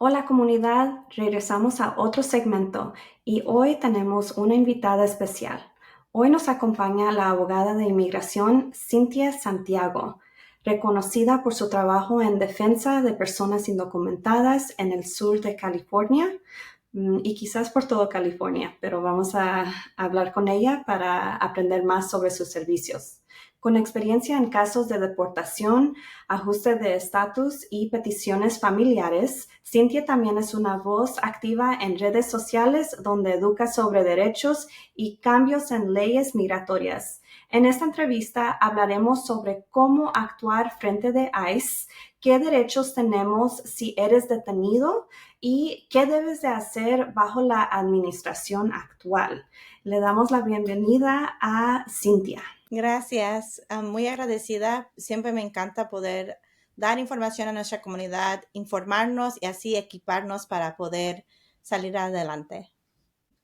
Hola comunidad, regresamos a otro segmento y hoy tenemos una invitada especial. Hoy nos acompaña la abogada de inmigración Cynthia Santiago, reconocida por su trabajo en defensa de personas indocumentadas en el sur de California y quizás por todo California, pero vamos a hablar con ella para aprender más sobre sus servicios. Con experiencia en casos de deportación, ajuste de estatus y peticiones familiares, Cynthia también es una voz activa en redes sociales donde educa sobre derechos y cambios en leyes migratorias. En esta entrevista hablaremos sobre cómo actuar frente de ICE, qué derechos tenemos si eres detenido y qué debes de hacer bajo la administración actual. Le damos la bienvenida a Cynthia. Gracias, muy agradecida. Siempre me encanta poder dar información a nuestra comunidad, informarnos y así equiparnos para poder salir adelante.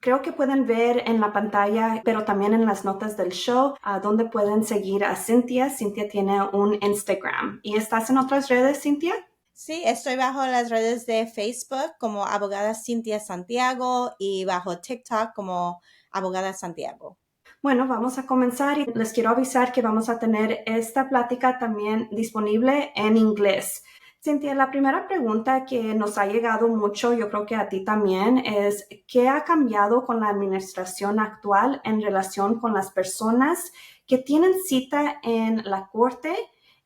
Creo que pueden ver en la pantalla, pero también en las notas del show, a dónde pueden seguir a Cynthia. Cynthia tiene un Instagram. ¿Y estás en otras redes, Cynthia? Sí, estoy bajo las redes de Facebook como abogada Cynthia Santiago y bajo TikTok como abogada Santiago. Bueno, vamos a comenzar y les quiero avisar que vamos a tener esta plática también disponible en inglés. Cynthia, la primera pregunta que nos ha llegado mucho, yo creo que a ti también, es ¿qué ha cambiado con la administración actual en relación con las personas que tienen cita en la corte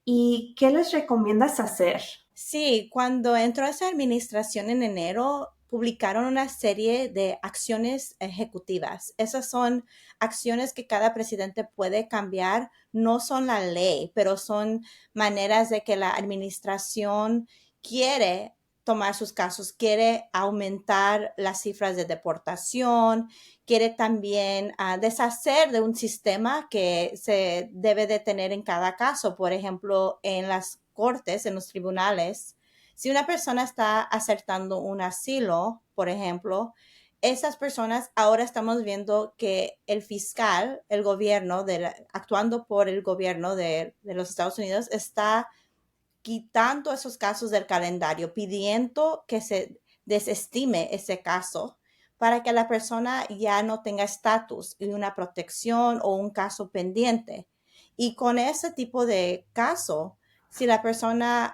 y qué les recomiendas hacer? Sí, cuando entró esa administración en enero, publicaron una serie de acciones ejecutivas. Esas son acciones que cada presidente puede cambiar. No son la ley, pero son maneras de que la administración quiere tomar sus casos, quiere aumentar las cifras de deportación, quiere también deshacer de un sistema que se debe de tener en cada caso. Por ejemplo, en las cortes, en los tribunales, si una persona está acertando un asilo, por ejemplo, esas personas ahora estamos viendo que el fiscal, el gobierno, actuando por el gobierno de los Estados Unidos, está quitando esos casos del calendario, pidiendo que se desestime ese caso para que la persona ya no tenga estatus y una protección o un caso pendiente. Y con ese tipo de caso, si la persona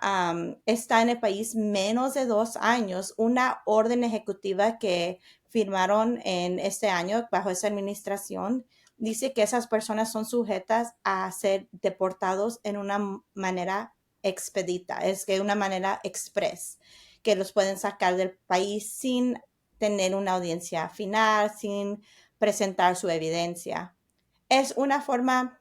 está en el país menos de 2 años, una orden ejecutiva que firmaron en este año bajo esa administración dice que esas personas son sujetas a ser deportados en una manera expedita, es que de una manera express, que los pueden sacar del país sin tener una audiencia final, sin presentar su evidencia. Es una forma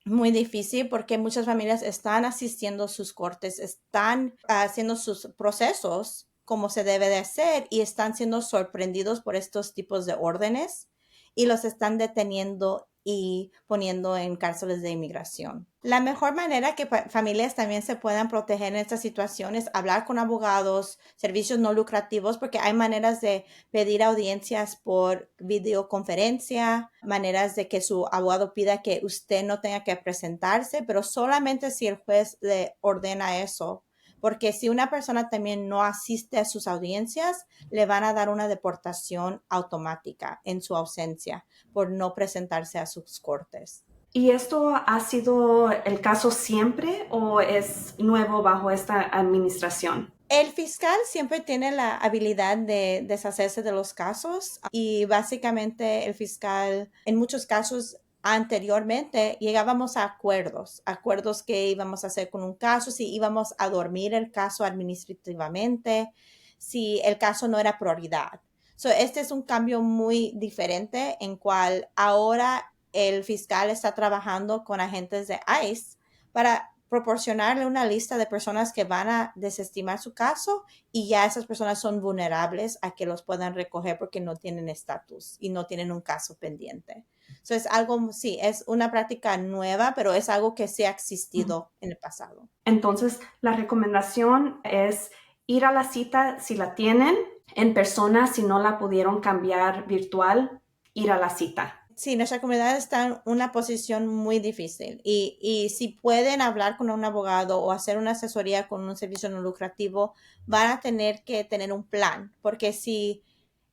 muy difícil porque muchas familias están asistiendo a sus cortes, están haciendo sus procesos como se debe de hacer y están siendo sorprendidos por estos tipos de órdenes y los están deteniendo y poniendo en cárceles de inmigración. La mejor manera que familias también se puedan proteger en esta situación es hablar con abogados, servicios no lucrativos, porque hay maneras de pedir audiencias por videoconferencia, maneras de que su abogado pida que usted no tenga que presentarse, pero solamente si el juez le ordena eso. Porque si una persona también no asiste a sus audiencias, le van a dar una deportación automática en su ausencia por no presentarse a sus cortes. ¿Y esto ha sido el caso siempre o es nuevo bajo esta administración? El fiscal siempre tiene la habilidad de deshacerse de los casos y básicamente el fiscal en muchos casos anteriormente llegábamos a acuerdos que íbamos a hacer con un caso, si íbamos a dormir el caso administrativamente, si el caso no era prioridad. Este es un cambio muy diferente en cual ahora el fiscal está trabajando con agentes de ICE para proporcionarle una lista de personas que van a desestimar su caso y ya esas personas son vulnerables a que los puedan recoger porque no tienen estatus y no tienen un caso pendiente. Es algo, sí, es una práctica nueva, pero es algo que sí ha existido en el pasado. Entonces, la recomendación es ir a la cita si la tienen, en persona si no la pudieron cambiar virtual, ir a la cita. Sí, nuestra comunidad está en una posición muy difícil y si pueden hablar con un abogado o hacer una asesoría con un servicio no lucrativo, van a tener que tener un plan, porque si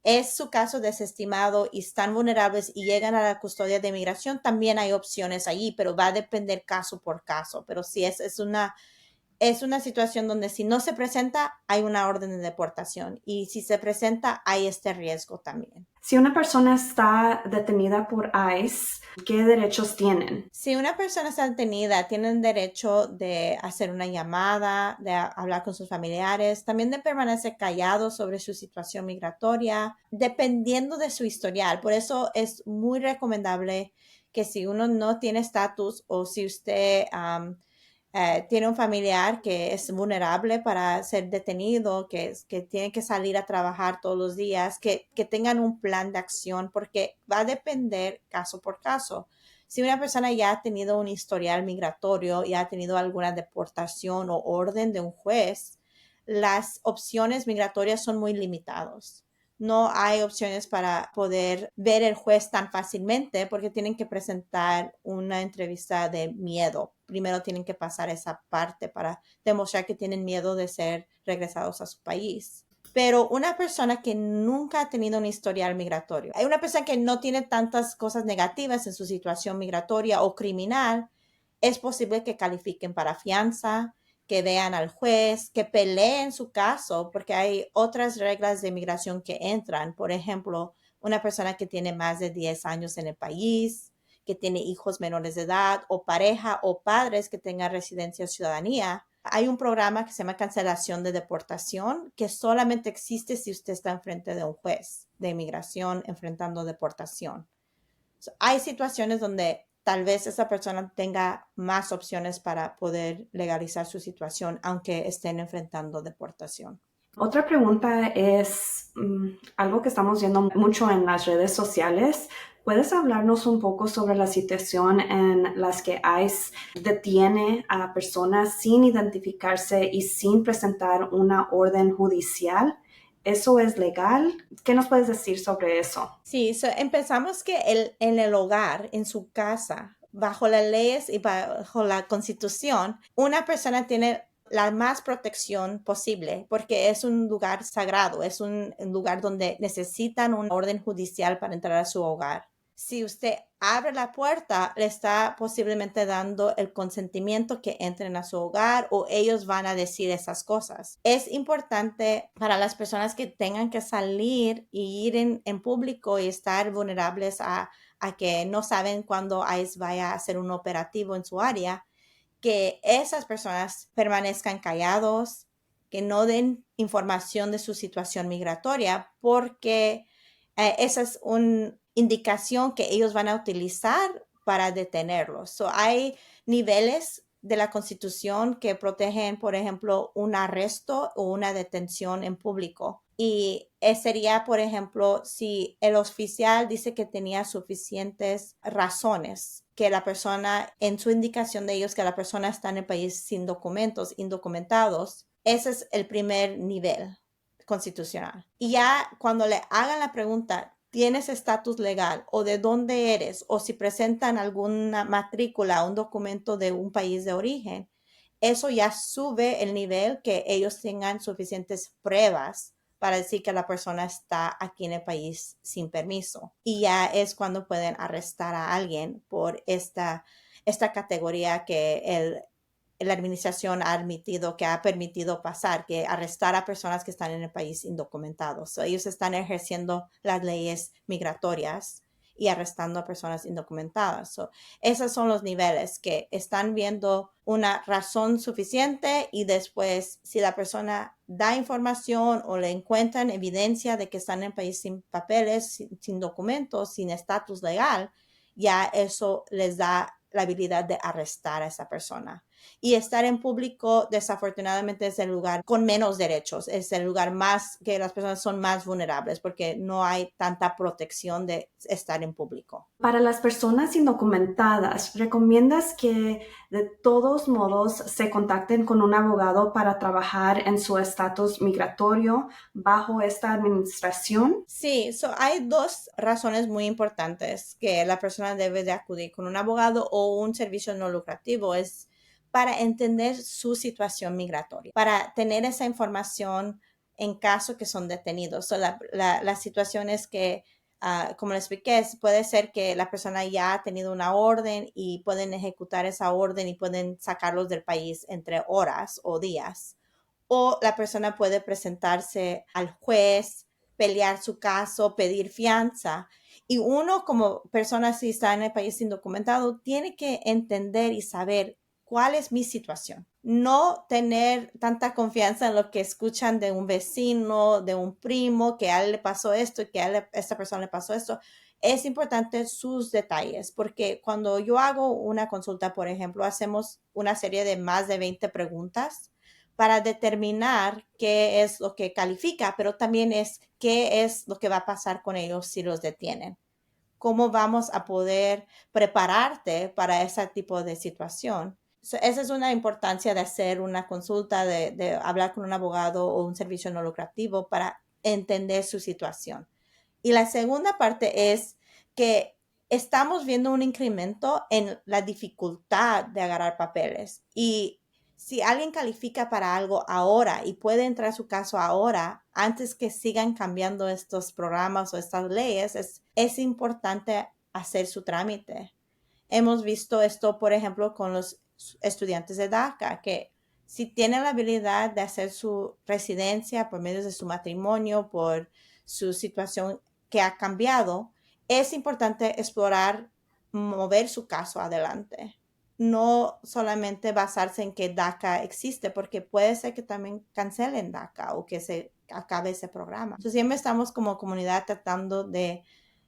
es su caso desestimado y están vulnerables y llegan a la custodia de inmigración, también hay opciones allí, pero va a depender caso por caso. Pero si es una situación donde si no se presenta, hay una orden de deportación y si se presenta, hay este riesgo también. Si una persona está detenida por ICE, ¿qué derechos tienen? Si una persona está detenida, tienen derecho de hacer una llamada, de hablar con sus familiares, también de permanecer callados sobre su situación migratoria, dependiendo de su historial. Por eso es muy recomendable que si uno no tiene estatus o si usted tiene un familiar que es vulnerable para ser detenido, que tiene que salir a trabajar todos los días, que tengan un plan de acción, porque va a depender caso por caso. Si una persona ya ha tenido un historial migratorio y ha tenido alguna deportación o orden de un juez, las opciones migratorias son muy limitadas. No hay opciones para poder ver el juez tan fácilmente porque tienen que presentar una entrevista de miedo. Primero tienen que pasar esa parte para demostrar que tienen miedo de ser regresados a su país. Pero una persona que nunca ha tenido un historial migratorio, hay una persona que no tiene tantas cosas negativas en su situación migratoria o criminal, es posible que califiquen para fianza, que vean al juez, que peleen su caso, porque hay otras reglas de migración que entran. Por ejemplo, una persona que tiene más de 10 años en el país, que tiene hijos menores de edad o pareja o padres que tengan residencia o ciudadanía. Hay un programa que se llama cancelación de deportación que solamente existe si usted está enfrente de un juez de inmigración enfrentando deportación. Hay situaciones donde tal vez esa persona tenga más opciones para poder legalizar su situación, aunque estén enfrentando deportación. Otra pregunta es algo que estamos viendo mucho en las redes sociales. ¿Puedes hablarnos un poco sobre la situación en las que ICE detiene a personas sin identificarse y sin presentar una orden judicial? ¿Eso es legal? ¿Qué nos puedes decir sobre eso? Sí, empezamos que en el hogar, en su casa, bajo las leyes y bajo la constitución, una persona tiene la más protección posible porque es un lugar sagrado, es un lugar donde necesitan una orden judicial para entrar a su hogar. Si usted abre la puerta, le está posiblemente dando el consentimiento que entren a su hogar o ellos van a decir esas cosas. Es importante para las personas que tengan que salir y ir en público y estar vulnerables a que no saben cuándo ICE vaya a hacer un operativo en su área, que esas personas permanezcan callados, que no den información de su situación migratoria, porque esa es una indicación que ellos van a utilizar para detenerlos. Hay niveles de la Constitución que protegen, por ejemplo, un arresto o una detención en público. Y sería, por ejemplo, si el oficial dice que tenía suficientes razones, que la persona, en su indicación de ellos, que la persona está en el país sin documentos, indocumentados, ese es el primer nivel constitucional. Y ya cuando le hagan la pregunta, ¿tienes estatus legal o de dónde eres? O si presentan alguna matrícula, un documento de un país de origen, eso ya sube el nivel que ellos tengan suficientes pruebas para decir que la persona está aquí en el país sin permiso. Y ya es cuando pueden arrestar a alguien por esta categoría que la administración ha admitido, que ha permitido pasar, que arrestar a personas que están en el país indocumentados. Ellos están ejerciendo las leyes migratorias y arrestando a personas indocumentadas. Esos son los niveles que están viendo una razón suficiente y después si la persona da información o le encuentran evidencia de que están en el país sin papeles, sin documentos, sin estatus legal, ya eso les da la habilidad de arrestar a esa persona. Y estar en público, desafortunadamente, es el lugar con menos derechos, es el lugar más que las personas son más vulnerables porque no hay tanta protección de estar en público. Para las personas indocumentadas, ¿recomiendas que de todos modos se contacten con un abogado para trabajar en su estatus migratorio bajo esta administración? Sí, hay dos razones muy importantes que la persona debe de acudir con un abogado o un servicio no lucrativo. Es para entender su situación migratoria, para tener esa información en caso que son detenidos. La situación es que, como le expliqué, puede ser que la persona ya ha tenido una orden y pueden ejecutar esa orden y pueden sacarlos del país entre horas o días. O la persona puede presentarse al juez, pelear su caso, pedir fianza. Y uno como persona, si está en el país indocumentado, tiene que entender y saber cuál es mi situación. No tener tanta confianza en lo que escuchan de un vecino, de un primo, que a él le pasó esto y que a esta persona le pasó esto. Es importante sus detalles, porque cuando yo hago una consulta, por ejemplo, hacemos una serie de más de 20 preguntas para determinar qué es lo que califica, pero también es qué es lo que va a pasar con ellos si los detienen. ¿Cómo vamos a poder prepararte para ese tipo de situación? Esa es una importancia de hacer una consulta, de hablar con un abogado o un servicio no lucrativo para entender su situación. Y la segunda parte es que estamos viendo un incremento en la dificultad de agarrar papeles. Y si alguien califica para algo ahora y puede entrar a su caso ahora, antes que sigan cambiando estos programas o estas leyes, es importante hacer su trámite. Hemos visto esto, por ejemplo, con los estudiantes de DACA, que si tienen la habilidad de hacer su residencia por medio de su matrimonio, por su situación que ha cambiado, es importante explorar, mover su caso adelante. No solamente basarse en que DACA existe, porque puede ser que también cancelen DACA o que se acabe ese programa. Entonces, siempre estamos como comunidad tratando de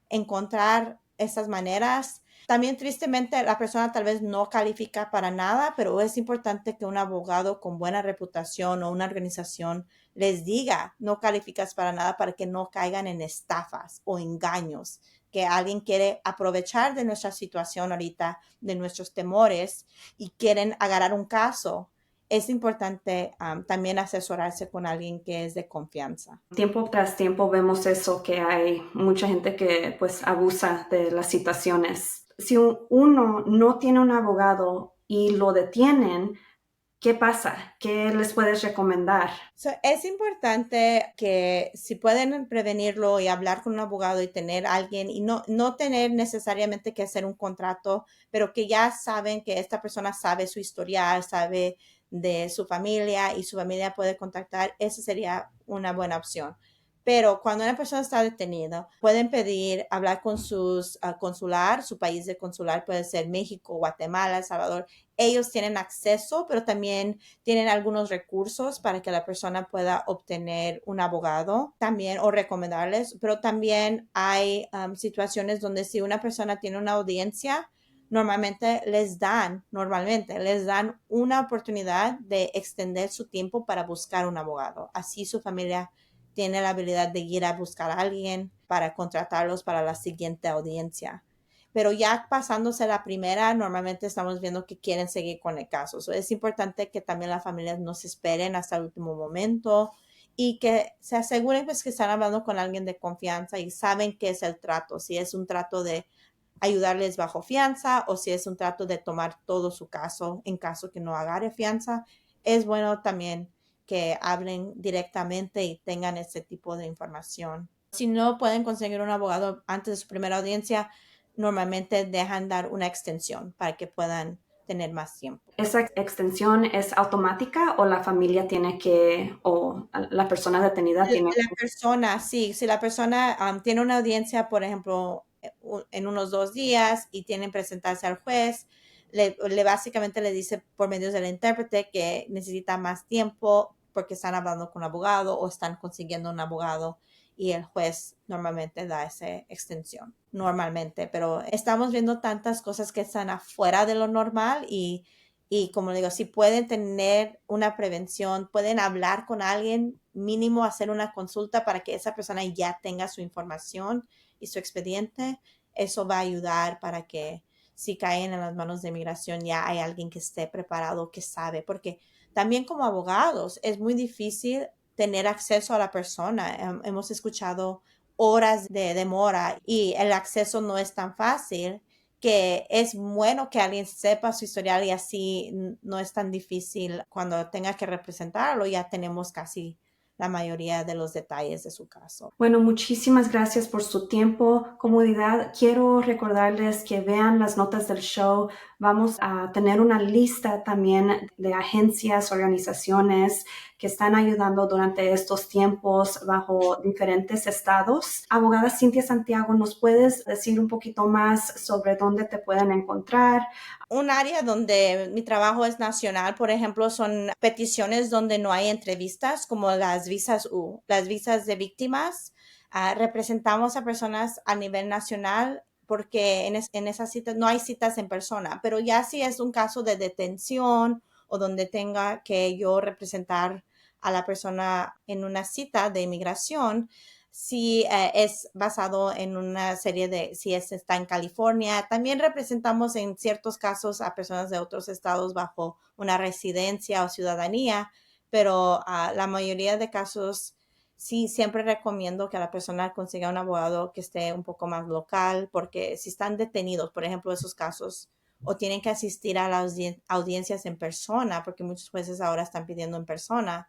encontrar esas maneras. También tristemente la persona tal vez no califica para nada, pero es importante que un abogado con buena reputación o una organización les diga no calificas para nada para que no caigan en estafas o engaños, que alguien quiere aprovechar de nuestra situación ahorita, de nuestros temores y quieren agarrar un caso. Es importante también asesorarse con alguien que es de confianza. Tiempo tras tiempo vemos eso, que hay mucha gente que pues abusa de las situaciones. Si uno no tiene un abogado y lo detienen, ¿qué pasa? ¿Qué les puedes recomendar? Es importante que si pueden prevenirlo y hablar con un abogado y tener a alguien y no tener necesariamente que hacer un contrato, pero que ya saben que esta persona sabe su historial, sabe de su familia y su familia puede contactar, esa sería una buena opción. Pero cuando una persona está detenida, pueden pedir hablar con sus consular, su país de consular puede ser México, Guatemala, El Salvador. Ellos tienen acceso, pero también tienen algunos recursos para que la persona pueda obtener un abogado también o recomendarles, pero también hay situaciones donde si una persona tiene una audiencia, normalmente les dan una oportunidad de extender su tiempo para buscar un abogado. Así su familia tiene la habilidad de ir a buscar a alguien para contratarlos para la siguiente audiencia. Pero ya pasándose la primera, normalmente estamos viendo que quieren seguir con el caso. Es importante que también las familias no se esperen hasta el último momento y que se aseguren pues que están hablando con alguien de confianza y saben qué es el trato, si es un trato de ayudarles bajo fianza o si es un trato de tomar todo su caso en caso que no agarre fianza. Es bueno también que hablen directamente y tengan ese tipo de información. Si no pueden conseguir un abogado antes de su primera audiencia, normalmente dejan dar una extensión para que puedan tener más tiempo. ¿Esa extensión es automática o la familia tiene que, o la persona detenida tiene La persona, sí, si la persona tiene una audiencia, por ejemplo, en unos 2 días y tienen que presentarse al juez, le básicamente le dice por medio del intérprete que necesita más tiempo porque están hablando con un abogado o están consiguiendo un abogado y el juez normalmente da esa extensión, normalmente, pero estamos viendo tantas cosas que están afuera de lo normal y Y como digo, si pueden tener una prevención, pueden hablar con alguien, mínimo hacer una consulta para que esa persona ya tenga su información y su expediente, eso va a ayudar para que si caen en las manos de migración ya hay alguien que esté preparado, que sabe, porque también como abogados es muy difícil tener acceso a la persona. Hemos escuchado horas de demora y el acceso no es tan fácil, que es bueno que alguien sepa su historial y así no es tan difícil cuando tenga que representarlo, ya tenemos casi la mayoría de los detalles de su caso. Bueno, muchísimas gracias por su tiempo, comunidad. Quiero recordarles que vean las notas del show. Vamos a tener una lista también de agencias, organizaciones que están ayudando durante estos tiempos bajo diferentes estados. Abogada Cintia Santiago, ¿nos puedes decir un poquito más sobre dónde te pueden encontrar? Un área donde mi trabajo es nacional, por ejemplo, son peticiones donde no hay entrevistas, como las visas U, las visas de víctimas. Representamos a personas a nivel nacional porque en esas citas no hay citas en persona, pero ya si es un caso de detención o donde tenga que yo representar a la persona en una cita de inmigración, si es basado en una serie de, si está en California. También representamos en ciertos casos a personas de otros estados bajo una residencia o ciudadanía, pero la mayoría de casos sí siempre recomiendo que la persona consiga un abogado que esté un poco más local, porque si están detenidos, por ejemplo, esos casos, o tienen que asistir a las audiencias en persona, porque muchos jueces ahora están pidiendo en persona,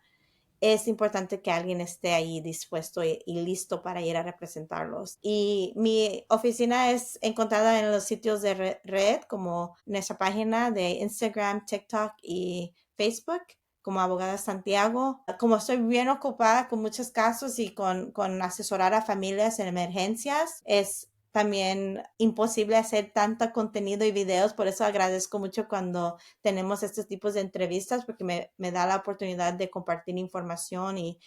es importante que alguien esté ahí dispuesto y listo para ir a representarlos. Y mi oficina es encontrada en los sitios de red, como nuestra página de Instagram, TikTok y Facebook, como Abogada Santiago. Como estoy bien ocupada con muchos casos y con asesorar a familias en emergencias, es también imposible hacer tanto contenido y videos. Por eso agradezco mucho cuando tenemos estos tipos de entrevistas, porque me da la oportunidad de compartir información y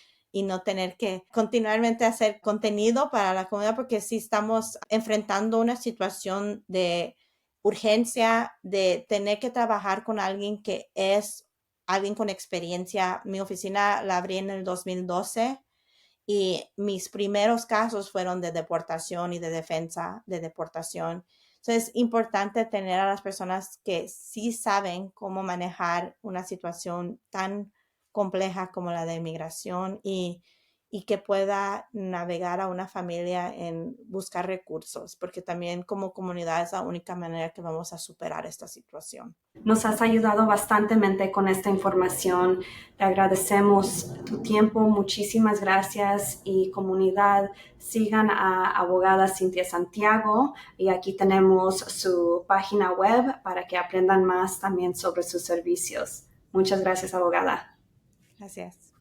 no tener que continuamente hacer contenido para la comunidad, porque sí estamos enfrentando una situación de urgencia, de tener que trabajar con alguien que es alguien con experiencia. Mi oficina la abrí en el 2012 y mis primeros casos fueron de deportación y de defensa de deportación. Entonces es importante tener a las personas que sí saben cómo manejar una situación tan compleja como la de inmigración y que pueda navegar a una familia en buscar recursos, porque también como comunidad es la única manera que vamos a superar esta situación. Nos has ayudado bastantemente con esta información. Te agradecemos tu tiempo. Muchísimas gracias. Y comunidad, sigan a abogada Cintia Santiago. Y aquí tenemos su página web para que aprendan más también sobre sus servicios. Muchas gracias, abogada. Gracias.